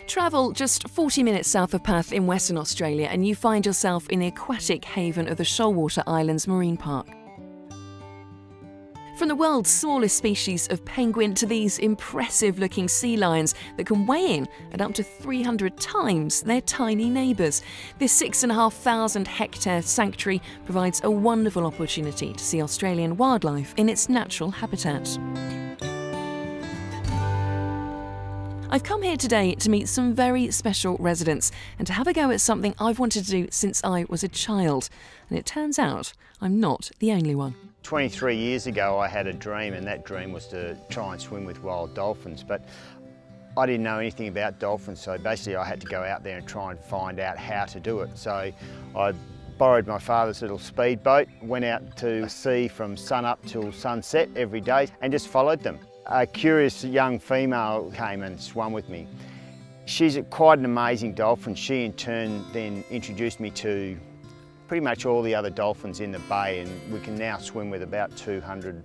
Travel just 40 minutes south of Perth in Western Australia and you find yourself in the aquatic haven of the Shoalwater Islands Marine Park. From the world's smallest species of penguin to these impressive-looking sea lions that can weigh in at up to 300 times their tiny neighbours, this 6,500 hectare sanctuary provides a wonderful opportunity to see Australian wildlife in its natural habitat. I've come here today to meet some very special residents and to have a go at something I've wanted to do since I was a child. And it turns out I'm not the only one. 23 years ago I had a dream, and that dream was to try and swim with wild dolphins. But I didn't know anything about dolphins, so basically I had to go out there and try and find out how to do it. So I borrowed my father's little speedboat, went out to sea from sun up till sunset every day and just followed them. A curious young female came and swam with me. She's quite an amazing dolphin. She in turn then introduced me to pretty much all the other dolphins in the bay, and we can now swim with about 200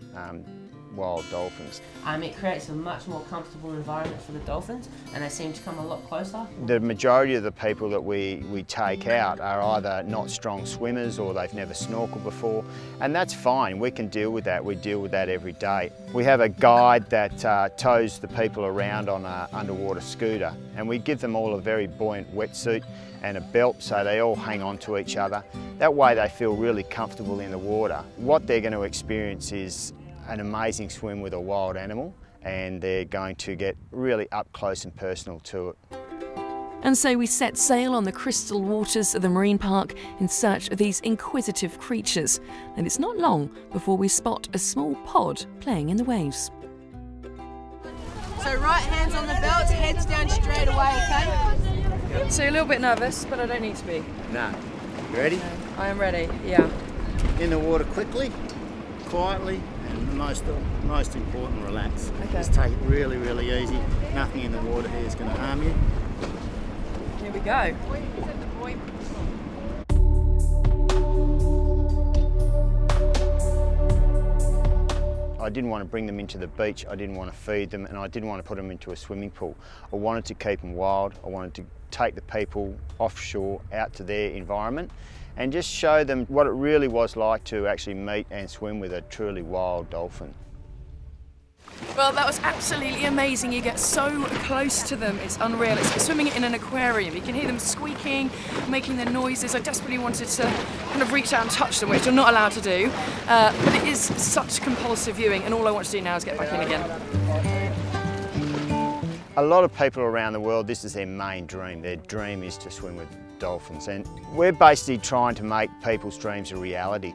wild dolphins. It creates a much more comfortable environment for the dolphins, and they seem to come a lot closer. The majority of the people that we take out are either not strong swimmers or they've never snorkeled before, and that's fine. We can deal with that. We deal with that every day. We have a guide that tows the people around on an underwater scooter, and we give them all a very buoyant wetsuit and a belt so they all hang on to each other. That way they feel really comfortable in the water. What they're going to experience is an amazing swim with a wild animal, and they're going to get really up close and personal to it. And so we set sail on the crystal waters of the marine park in search of these inquisitive creatures. And it's not long before we spot a small pod playing in the waves. So right hands on the belts, heads down straight away, okay? So you're a little bit nervous, but I don't need to be. No. You ready? I am ready, yeah. In the water quickly, quietly, and most important, relax. Okay. Just take it really, really easy. Nothing in the water here is going to harm you. Here we go. I didn't want to bring them into the beach, I didn't want to feed them, and I didn't want to put them into a swimming pool. I wanted to keep them wild. I wanted to take the people offshore out to their environment and just show them what it really was like to actually meet and swim with a truly wild dolphin. Well, that was absolutely amazing. You get so close to them, it's unreal. It's like swimming in an aquarium. You can hear them squeaking, making their noises. I desperately wanted to kind of reach out and touch them, which you're not allowed to do. But it is such compulsive viewing, and all I want to do now is get back in again. A lot of people around the world, this is their main dream. Their dream is to swim with dolphins, and we're basically trying to make people's dreams a reality.